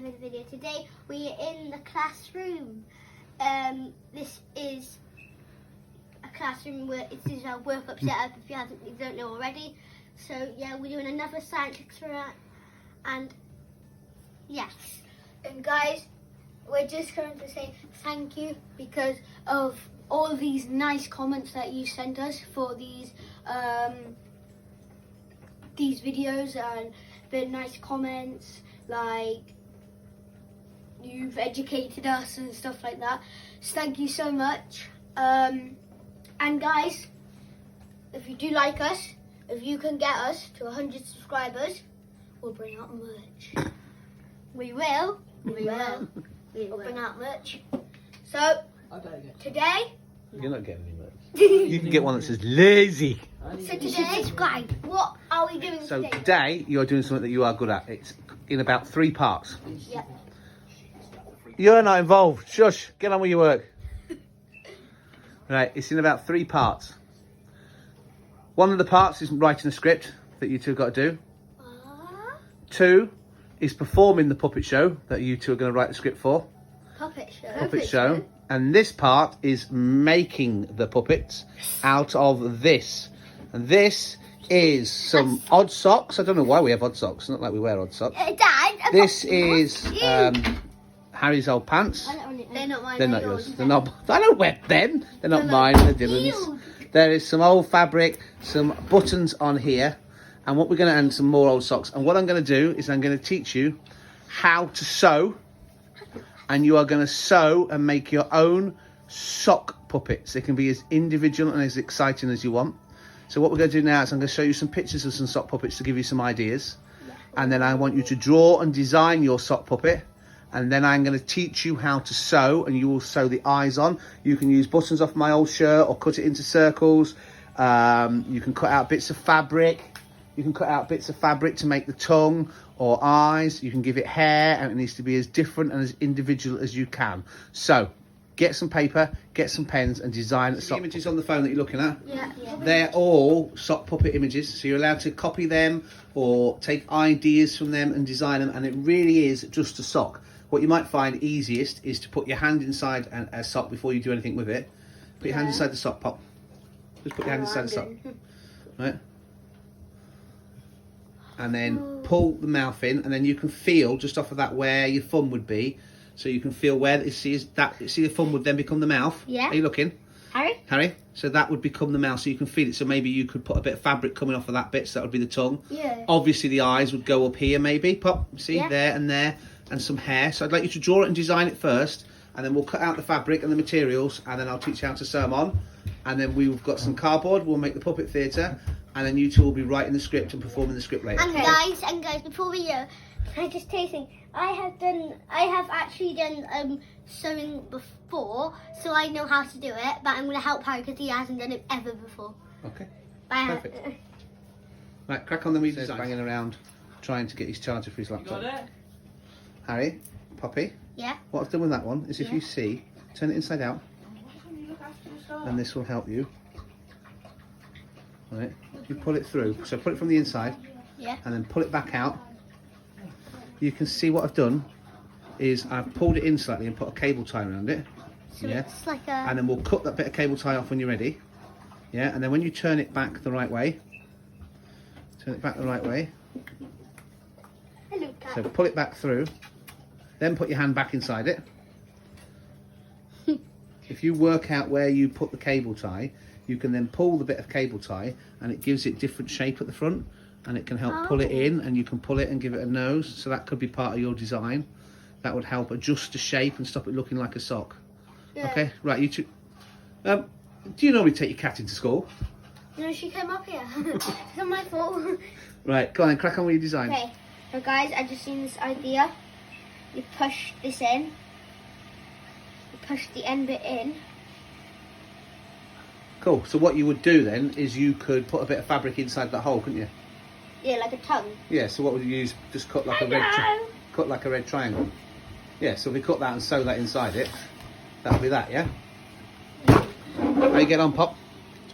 another video. Today we are in the classroom. This is a classroom where it is our work-up setup if you don't know already. So yeah, we're doing another science experiment, and yes. And guys, we're just going to say thank you because of all these nice comments that you sent us for these videos, and the nice comments like you've educated us and stuff like that. So thank you so much. And guys, if you do like us, if you can get us to 100 subscribers, we'll bring out merch. We will. We'll bring out merch. So today, you're not getting any merch. You can get one that says lazy. So today, subscribe. What are we doing So today? today you're doing something that you are good at. It's in about 3 parts. Yeah. You're not involved. Shush. Get on with your work. Right. It's in about 3 parts. One of the parts is writing a script that you two have got to do. 2 is performing the puppet show that you two are going to write the script for. Puppet show. Puppet show. And this part is making the puppets out of this. And this is some odd socks. I don't know why we have odd socks. Not like we wear odd socks. Dad, This is Harry's old pants. they're not mine. They're not yours. They're not. I don't wear them. They're not mine. They're Dylan's. There is some old fabric, some buttons on here, and what we're going to and some more old socks. And what I'm going to do is I'm going to teach you how to sew, and you are going to sew and make your own sock puppets. They can be as individual and as exciting as you want. So what we're going to do now is I'm going to show you some pictures of some sock puppets to give you some ideas, and then I want you to draw and design your sock puppet. And then I'm going to teach you how to sew, and you will sew the eyes on. You can use buttons off my old shirt or cut it into circles. You can cut out bits of fabric. You can cut out bits of fabric to make the tongue or eyes. You can give it hair, and it needs to be as different and as individual as you can. So get some paper, get some pens, and design the sock images on the phone that you're looking at. Yeah. They're all sock puppet images, so you're allowed to copy them or take ideas from them and design them, and it really is just a sock. What you might find easiest is to put your hand inside a sock before you do anything with it. Put your hand inside the sock, Pop. Just put your hand inside the sock. Right? And then pull the mouth in, and then you can feel just off of that where your thumb would be. So you can feel where you see the thumb would then become the mouth. Yeah. Are you looking? Harry? So that would become the mouth, so you can feel it. So maybe you could put a bit of fabric coming off of that bit, so that would be the tongue. Yeah. Obviously the eyes would go up here maybe, Pop. See, there and there. And some hair. So I'd like you to draw it and design it first, and then we'll cut out the fabric and the materials, and then I'll teach you how to sew them on. And then we've got some cardboard, we'll make the puppet theatre, and then you two will be writing the script and performing the script later. And guys, before we go, can I just tell you something? I have actually done sewing before, so I know how to do it, but I'm going to help Harry because he hasn't done it ever before. Okay. Perfect. Right, crack on the read design. Banging around trying to get his charger for his laptop. You got it? Harry, Poppy, Yeah. what I've done with that one is if you see, turn it inside out, and this will help you. Right, you pull it through, so put it from the inside, and then pull it back out. You can see what I've done is I've pulled it in slightly and put a cable tie around it. So it's like a... And then we'll cut that bit of cable tie off when you're ready. Yeah, and then when you turn it back the right way, so pull it back through, then put your hand back inside it. If you work out where you put the cable tie, you can then pull the bit of cable tie, and it gives it different shape at the front, and it can help pull it in, and you can pull it and give it a nose, so that could be part of your design. That would help adjust the shape and stop it looking like a sock. Yeah. Okay, right, you two. Do you normally take your cat into school? No, she came up here. It's not my fault. Right, go on then, crack on with your design. Okay, so guys, I just seen this idea. You push this in. You push the end bit in. Cool, so what you would do then is you could put a bit of fabric inside that hole, couldn't you? Yeah, like a tongue. Yeah, so what would you use? Just cut like a red triangle. Yeah, so if we cut that and sew that inside it, that'll be that, yeah? How you get on, Pop?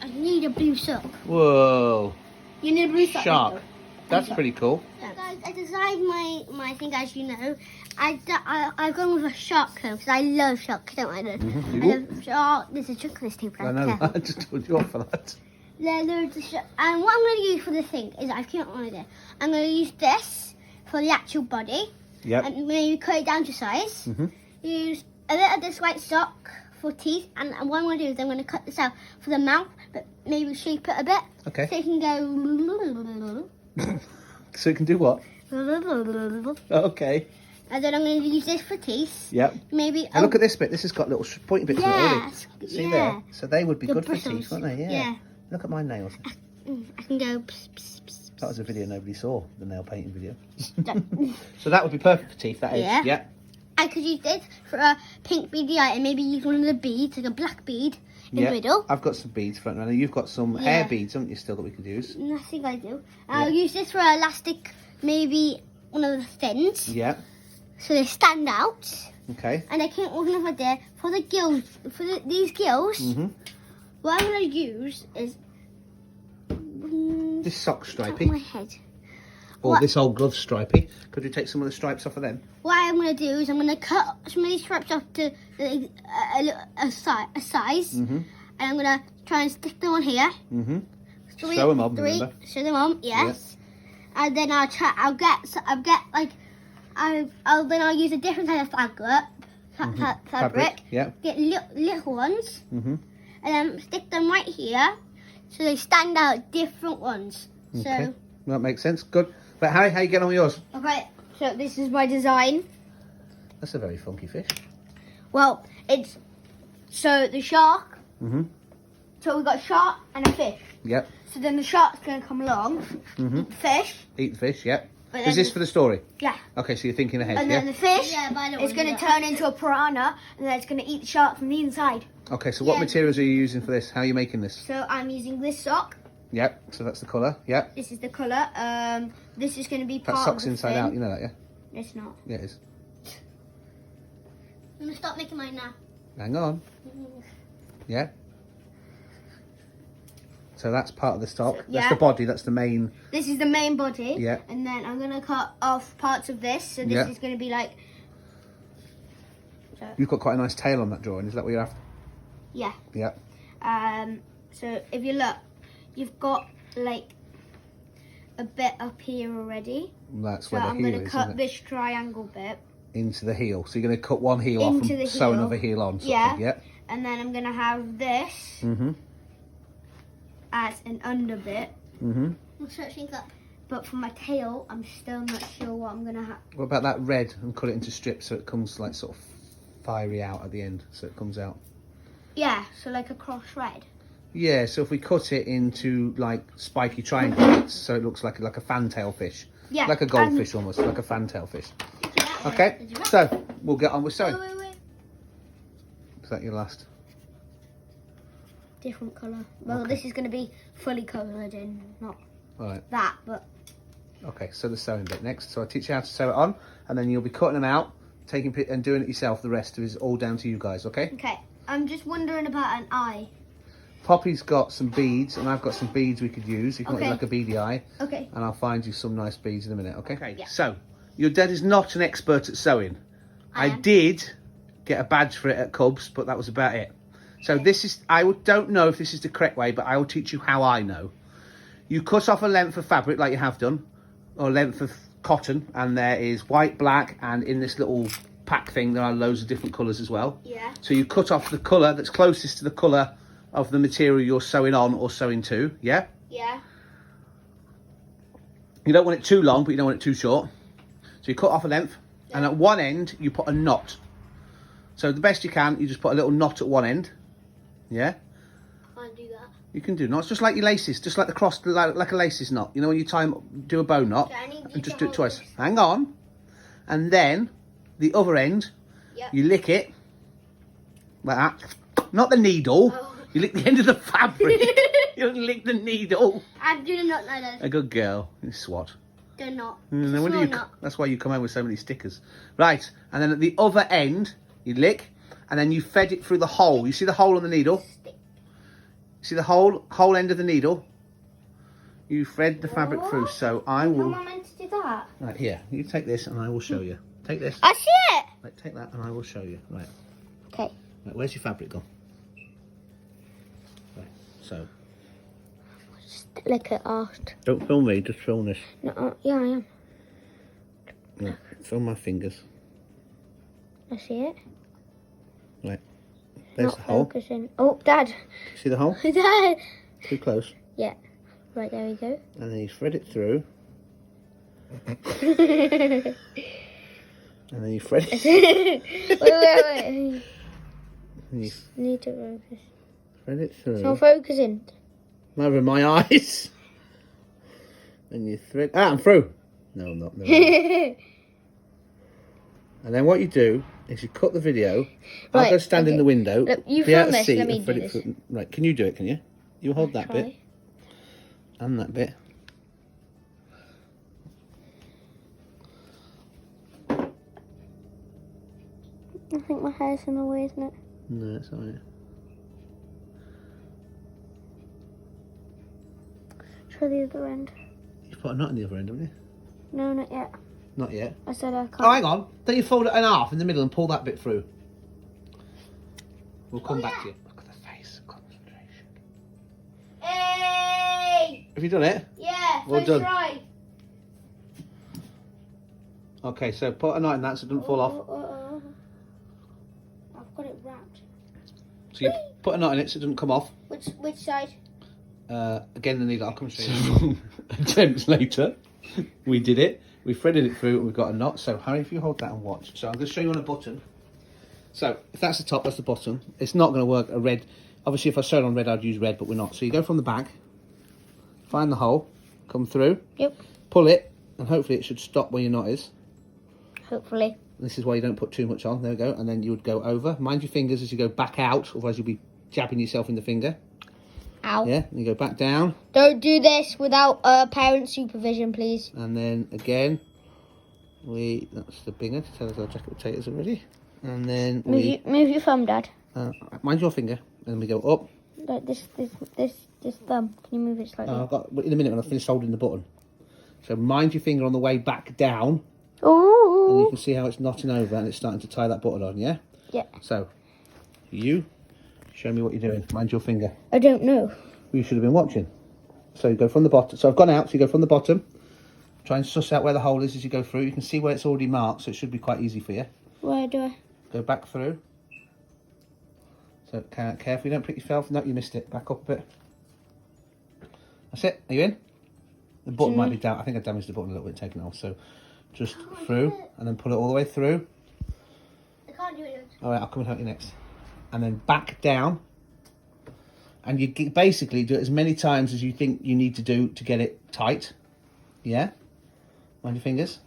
I need a blue sock. Whoa. You need a blue sock. Sharp. That's pretty cool. Guys, I designed my thing, as you know, I've gone with a shark though, because I love sharks, don't I? Mm-hmm. I love shark. There's a chunk of this tape. I know. I just told you off for that. There are loads of sharks. And what I'm going to use for the thing is, I've came up with an idea. I'm going to use this for the actual body. Yep. And maybe cut it down to size. Mm-hmm. Use a bit of this white sock for teeth. And what I'm going to do is I'm going to cut this out for the mouth, but maybe shape it a bit. Okay. So it can go... So it can do what? Okay. And then I'm going to use this for teeth. Yep. Maybe... Now look at this bit. This has got little pointy bits in it already. Yes. See there? So they would be The good for bristles. teeth, wouldn't they? Yeah. Yeah. Look at my nails. I can go... Pss, pss, pss, That was a video nobody saw, the nail painting video. pss. So that would be perfect for teeth, that is. Yeah. Yeah. I could use this for a pink beady eye and maybe use one of the beads, like a black bead in the middle. I've got some beads front runner. You've got some hair beads, haven't you, still, that we could use? I think I do. I'll use this for elastic, maybe one of the fins, Yeah. so they stand out. Okay. And I came up with another idea for the gills, for these gills. Mm-hmm. What I'm going to use is... This sock top of stripy. my head. Or What? this old glove stripy. Could you take some of the stripes off of them? What I'm going to do is I'm going to cut some of these stripes off to a size. Mm-hmm. And I'm going to try and stick them on here. Mm-hmm. Three, Sew 'em on, remember? Sew them on, yes. And then I'll use a different kind of fabric. Yeah. Get little ones, Mm-hmm. and then stick them right here, so they stand out different ones. Okay. So, That makes sense. Good. But Harry, how you getting on with yours? okay. So this is my design. That's a very funky fish. Well, it's the shark. Mm-hmm. So we've got a shark and a fish. Yep. So then the shark's gonna come along, Mm-hmm. eat the fish. Eat the fish, yep. But Is then this for the story? Yeah. Okay, so you're thinking ahead, And yeah? then the fish is going to turn into a piranha, and then it's going to eat the shark from the inside. Okay, so what Yeah. materials are you using for this? How are you making this? So I'm using this sock. Yep, so that's the colour, yep. This is the colour. This is going to be That part sock's of the inside fin. out, you know that, yeah? It's not. Yeah, it is. I'm going to stop making mine now. Hang on. Yeah? So that's part of the stock. So, That's yeah. the body, that's the main... This is the main body. Yeah. And then I'm going to cut off parts of this. So this Yeah. is going to be like... You've got quite a nice tail on that drawing, is that what you're after? Yeah. Yeah. So if you look, you've got like a bit up here already. That's So where the I'm heel going to is, cut isn't it? this triangle bit. Into the heel. So you're going to cut one heel off Into and the sew heel. another heel on. Sort Yeah. of, yeah. And then I'm going to have this Mm-hmm. as an under bit. Mm-hmm. But for my tail, I'm still not sure what I'm going to have. What about that red and cut it into strips so it comes like sort of fiery out at the end, so it comes out? Yeah, so like a cross red. Yeah, so if we cut it into like spiky triangle bits, so it looks like a fantail fish. Yeah. Like a goldfish almost, like a fantail fish. Okay, so we'll get on with sewing. Wait. Is that your last? Different colour. Well, Okay. this is going to be fully coloured in, not Alright, that, but... okay, so the sewing bit next. So I teach you how to sew it on, and then you'll be cutting them out, taking and doing it yourself. The rest is all down to you guys, okay? Okay, I'm just wondering about an eye. Poppy's got some beads, and I've got some beads we could use. You can Okay. make like a beady eye, Okay. and I'll find you some nice beads in a minute, okay? Okay, Yeah. so your dad is not an expert at sewing. I am. did get a badge for it at Cubs, but that was about it. So this is, don't know if this is the correct way, but I will teach you how I know. You cut off a length of fabric like you have done, or length of cotton, and there is white, black, and in this little pack thing there are loads of different colours as well. Yeah. So you cut off the colour that's closest to the colour of the material you're sewing on or sewing to, yeah? Yeah. You don't want it too long, but you don't want it too short. So you cut off a length, and at one end you put a knot. So the best you can, you just put a little knot at one end, yeah? Can't do that. You can do knots, just like your laces, just like the cross, like a laces knot. You know when you tie 'em, do a bow knot, Okay, I need you and just to do it hold twice. this. Hang on. And then, the other end, Yep. you lick it, like that. Not the needle, Oh. you lick the end of the fabric. You don't lick the needle. I'm doing not like that. A good girl, you swat. Do not. No wonder Small knot. that's why you come home with so many stickers. Right, and then at the other end, you lick, and then you fed it through the hole. You see the hole on the needle? Stick. See the whole end of the needle? You thread the fabric through, so I How will... am I meant to do that? Right, here, you take this and I will show you. take this. I see it. Right, take that and I will show you. Right. Okay. Right, where's your fabric gone? Right, so. Just look at art. Don't film me, just film this. No, yeah, I am. Right, film my fingers. I see it. Right, there's Not the hole. focusing. Oh, Dad. See the hole? Dad. Too close. Yeah. Right, there we go. And then you thread it through. And then you thread it. wait. And you Need to focus. thread it through. It's not focusing. Over my eyes. And you thread. Ah, I'm through. No, I'm not. No, I'm not. And then what you do is you cut the video. I'll Right, go stand in okay. the window. Look, you be out film of this, seat let me and thread do it this. through. Right, can you do it? Can you? You hold that bit and that bit. I think my hair's in the way, isn't it? No, it's alright. Try the other end. You've put a knot in the other end, haven't you? No, not yet. Not yet. I said I can't. Oh, hang on. Don't you fold it in half in the middle and pull that bit through? We'll come back to you. Look at the face. Concentration. Hey! Have you done it? Yeah, Well done. try. Okay, so put a knot in that so it doesn't fall off. I've got it wrapped. So you put a knot in it so it doesn't come off. Which side? Again, the needle. I'll come and show you. Attempts later, we did it. We threaded it through and we've got a knot. So Harry, if you hold that and watch. So I'm going to show you on a button. So if that's the top, that's the bottom. It's not going to work a red. Obviously, if I showed on red, I'd use red, but we're not. So you go from the back, find the hole, come through, Yep. pull it, and hopefully it should stop where your knot is. Hopefully. This is why you don't put too much on. There we go. And then you would go over. Mind your fingers as you go back out, otherwise you'll be jabbing yourself in the finger. Ow. Yeah, and you go back down. Don't do this without parent supervision, please. And then again, that's the binger to tell us our jacket potatoes are ready. And then Move your thumb, Dad. mind your finger, and then we go up. Like this thumb. Can you move it slightly? I've got in a minute when I finish holding the button. So mind your finger on the way back down, and you Oh. can see how it's knotting over and it's starting to tie that button on. Yeah. Yeah. So, you show me what you're doing. Mind your finger. I don't know. You should have been watching. So you go from the bottom. So I've gone out. So you go from the bottom. Try and suss out where the hole is as you go through. You can see where it's already marked, so it should be quite easy for you. Where do I? Go back through. So carefully, don't prick yourself. No, you missed it. Back up a bit. That's it. Are you in? The button might be down. I think I damaged the button a little bit taking it off. So just through and then pull it all the way through. I can't do it. All right, I'll come and help you next. And then back down. And you basically do it as many times as you think you need to do to get it tight. Yeah? Mind your fingers.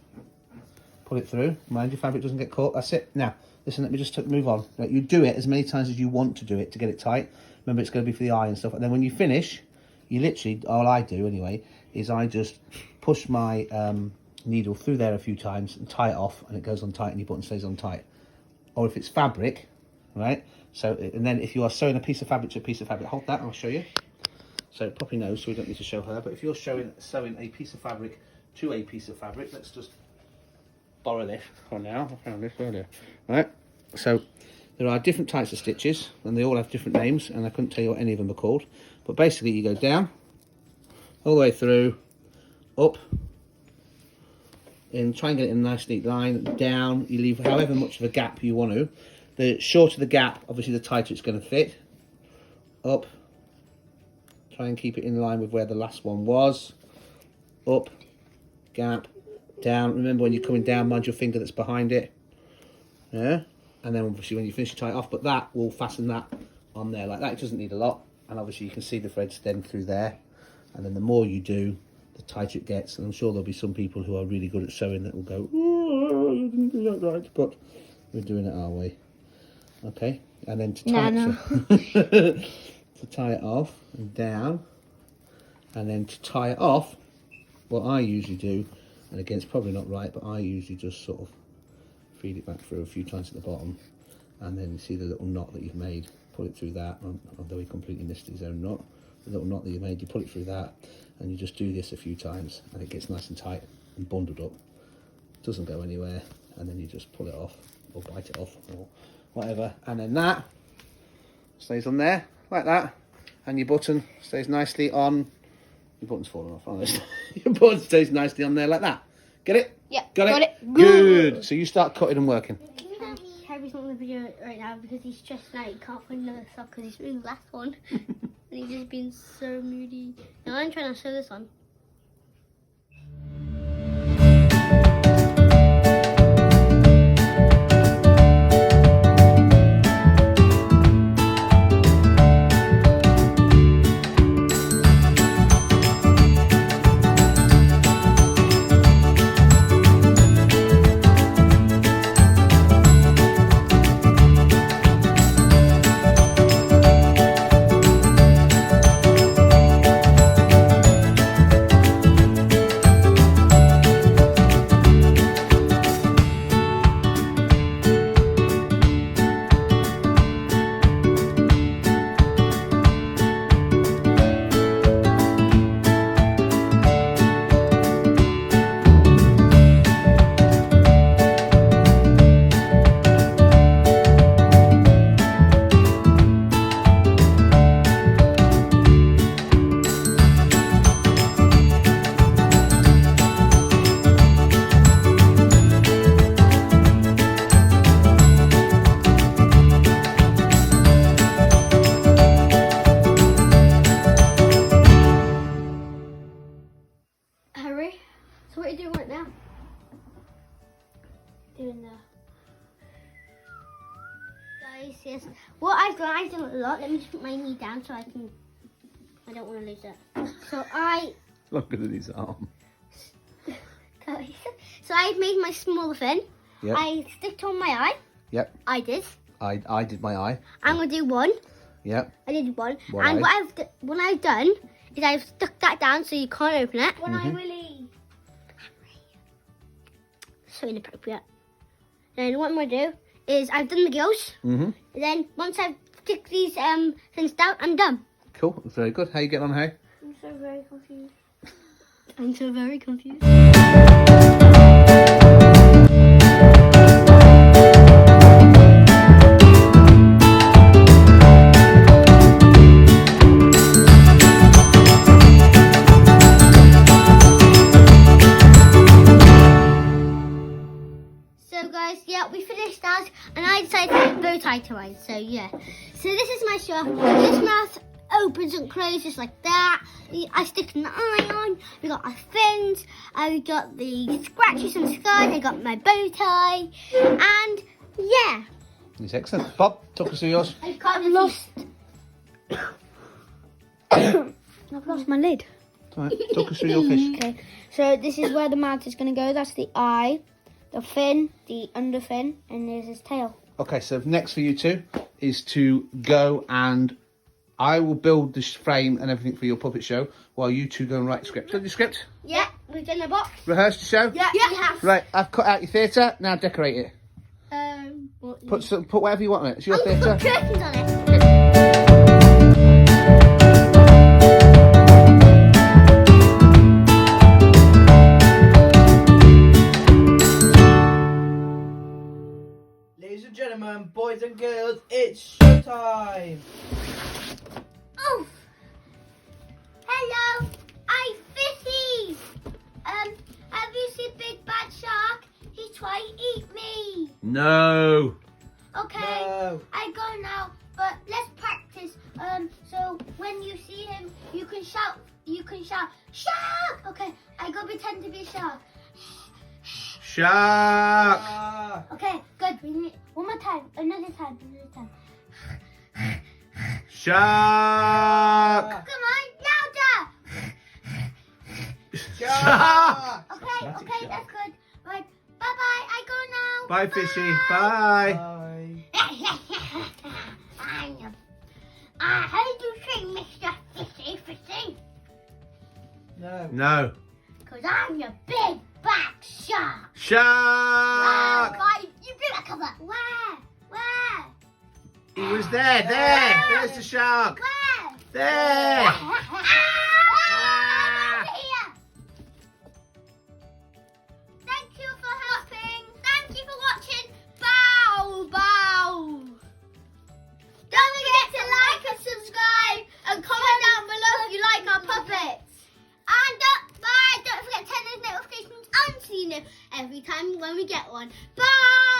Pull it through. Mind your fabric doesn't get caught. That's it. Now, listen, let me just move on. Right, you do it as many times as you want to do it to get it tight. Remember, it's going to be for the eye and stuff. And then when you finish, you literally, all I do anyway, is I just push my needle through there a few times and tie it off, and it goes on tight and your button stays on tight. Or if it's fabric, right? So, and then if you are sewing a piece of fabric to a piece of fabric, hold that, I'll show you. So Poppy knows, so we don't need to show her. But if you're sewing a piece of fabric to a piece of fabric, let's just borrow this for now. I found this earlier. Right, so there are different types of stitches, and they all have different names, and I couldn't tell you what any of them are called. But basically, you go down, all the way through, up, and try and get it in a nice neat line, down. You leave however much of a gap you want to. The shorter the gap, obviously the tighter it's going to fit. Up. Try and keep it in line with where the last one was. Up. Gap. Down. Remember when you're coming down, mind your finger that's behind it. Yeah. And then obviously when you finish, you tie it off. But that will fasten that on there like that. It doesn't need a lot. And obviously you can see the threads then through there. And then the more you do, the tighter it gets. And I'm sure there'll be some people who are really good at sewing that will go, oh, you didn't do that right. But we're doing it our way. Okay, and then to tie it to tie it off and down, and then to tie it off, what I usually do, and again it's probably not right, but I usually just sort of feed it back through a few times at the bottom, and then you see the little knot that you've made, pull it through that, although he completely missed his own knot, the little knot that you made, you pull it through that, and you just do this a few times, and it gets nice and tight and bundled up. Doesn't go anywhere, and then you just pull it off or bite it off or whatever, and then that stays on there like that, and your button stays nicely on. Your button's falling off, honest. Your button stays nicely on there like that. Get it? Yeah. Got it? Good. So you start cutting and working. Harry's not in the video right now because he's stressed out. He can't find another sock because he's doing the last one. And he's just been so moody. Now I'm trying to sew this on. So what are you doing right now? Doing the... Guys, yes. What I've done a lot. Let me just put my knee down so I don't want to lose it. So Look at his arm. Guys, so I made my smaller fin. Yep. I stick it on my eye. Yep. I did. I did my eye. I'm going to do one. Yep. I did one. One and eye. what I've done is I've stuck that down so you can't open it. One eye, Willie. So inappropriate. Then what I'm going to do is I've done the gills. And then once I've stick these things down, I'm done. Cool. Very good. How you getting on, Harry? I'm so very confused. I'm so very confused. So guys, yeah, we finished that, and I decided to put a bow tie to it. So yeah. So this is my shirt. This mouth opens and closes just like that. I stick an eye on. We got our fins. I got the scratches on the sky. I got my bow tie, and yeah. It's excellent. Bob, talk us through yours. I've lost. I've lost my lid. All right. Talk us through your fish. Okay. So this is where the mouth is going to go. That's the eye, the fin, the underfin, and there's his tail. Okay, so next for you two is to go and I will build this frame and everything for your puppet show while you two go and write the script. Done your script? Yeah, we've done the box. Rehearsed the show? Yeah, we have. Right, I've cut out your theatre, now decorate it. Put whatever you want on it. It's your I'll theatre. put curtains on it. Ladies and gentlemen, boys and girls, it's showtime! Oh! Hello, I'm Fishy! Have you seen Big Bad Shark? He's trying to eat me! No. Okay, No. I go now, but let's practice. So when you see him, you can shout, shark! Okay, I go pretend to be a shark. Shark. Ah, Okay, good. We need one more time, another time. Shark. Come on, louder! Shark. Okay, that's good. Right, bye-bye, I go now. Bye, Fishy. Bye. Bye. How do you say Mr. Fishy? No. No. Because I'm your big black shark. Shark. Bye. You bring that cover. Where? He was there. There's the shark. Where? There. Thank you for helping. Thank you for when we get one. Bye!